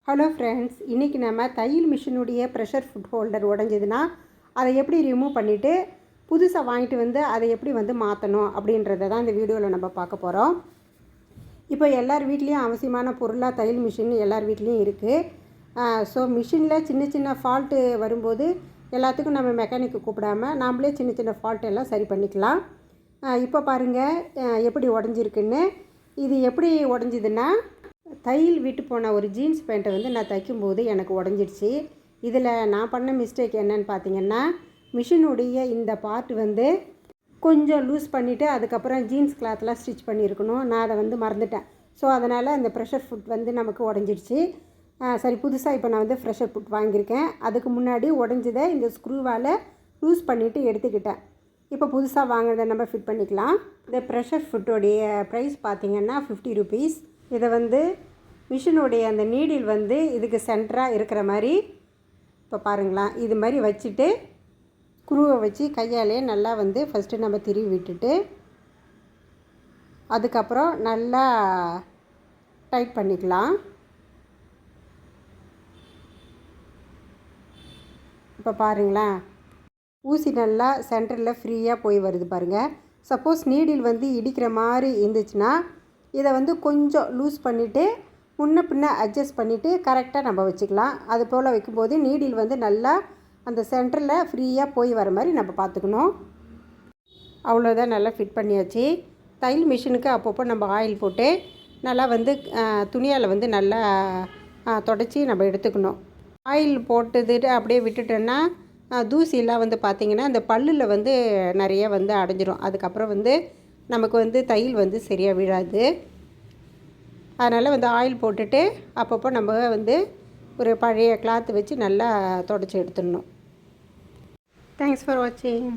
Hello friends, இன்றைக்கி நம்ம தையல் மிஷினுடைய ப்ரெஷர் ஃபுட் ஹோல்டர் உடஞ்சதுன்னா அதை எப்படி ரிமூவ் பண்ணிவிட்டு புதுசாக வாங்கிட்டு வந்து அதை எப்படி வந்து மாற்றணும் அப்படின்றத தான் இந்த வீடியோவில் நம்ம பார்க்க போகிறோம். இப்போ எல்லார் வீட்லேயும் அவசியமான பொருளாக தையல் மிஷின் எல்லார் வீட்லேயும் இருக்குது. ஸோ மிஷினில் சின்ன சின்ன ஃபால்ட்டு வரும்போது எல்லாத்துக்கும் நம்ம மெக்கானிக்கு கூப்பிடாமல் நாம்ளே சின்ன சின்ன ஃபால்ட் எல்லாம் சரி பண்ணிக்கலாம். இப்போ பாருங்கள் எப்படி உடஞ்சிருக்குன்னு. இது எப்படி உடஞ்சிதுன்னா, தையல் விட்டு போன ஒரு ஜீன்ஸ் பேண்ட்டை வந்து நான் தைக்கும்போது எனக்கு உடஞ்சிடுச்சு. இதில் நான் பண்ண மிஸ்டேக் என்னன்னு பார்த்தீங்கன்னா, மிஷினுடைய இந்த பார்ட் வந்து கொஞ்சம் லூஸ் பண்ணிவிட்டு அதுக்கப்புறம் ஜீன்ஸ் கிளாத்லாம் ஸ்டிச் பண்ணியிருக்கணும். நான் அதை வந்து மறந்துட்டேன். ஸோ அதனால் அந்த ப்ரெஷர் ஃபுட் வந்து நமக்கு உடஞ்சிடுச்சு. சரி, புதுசாக இப்போ நான் வந்து ப்ரெஷர் ஃபுட் வாங்கியிருக்கேன். அதுக்கு முன்னாடி உடஞ்சதை இந்த ஸ்க்ரூவால் லூஸ் பண்ணிவிட்டு எடுத்துக்கிட்டேன். இப்போ புதுசாக வாங்கினதை நம்ம ஃபிட் பண்ணிக்கலாம். இந்த ப்ரெஷர் ஃபுட்டோடைய ப்ரைஸ் பார்த்திங்கன்னா 50 ருபீஸ். இதை வந்து மிஷினுடைய அந்த நீடில் வந்து இதுக்கு சென்டராக இருக்கிற மாதிரி இப்போ பாருங்களா, இது மாதிரி வச்சுட்டு ஸ்க்ரூவை வச்சு கையாலே நல்லா வந்து ஃபஸ்ட்டு நம்ம திருவி விட்டுட்டு அதுக்கப்புறம் நல்லா டைட் பண்ணிக்கலாம். இப்போ பாருங்களா, ஊசி நல்லா சென்டரில் ஃப்ரீயாக போய் வருது பாருங்கள். சப்போஸ் நீடில் வந்து இடிக்கிற மாதிரி இருந்துச்சுன்னா இதை வந்து கொஞ்சம் லூஸ் பண்ணிவிட்டு முன்ன பின்ன அட்ஜஸ்ட் பண்ணிவிட்டு கரெக்டாக நம்ம வச்சுக்கலாம். அது போல் வைக்கும்போது நீடில் வந்து நல்லா அந்த சென்டரில் ஃப்ரீயாக போய் வர மாதிரி நம்ம பார்த்துக்கணும். அவ்வளோதான், நல்லா ஃபிட் பண்ணியாச்சு. தையல் மிஷினுக்கு அப்பப்போ நம்ம ஆயில் போட்டு நல்லா வந்து துணியால் வந்து நல்லா தொடச்சி நம்ம எடுத்துக்கணும். ஆயில் போட்டுட்டு அப்படியே விட்டுட்டோன்னா தூசியெல்லாம் வந்து பார்த்திங்கன்னா இந்த பல்லில் வந்து நிறைய வந்து அடைஞ்சிரும். அதுக்கப்புறம் வந்து நமக்கு வந்து தையல் வந்து சரியாக விழாது. அதனால் வந்து ஆயில் போட்டுட்டு அப்பப்போ நம்ம வந்து ஒரு பழைய கிளாத் வச்சு நல்லா தொடச்சி எடுத்துடணும். தேங்க்ஸ் ஃபார் வாட்சிங்.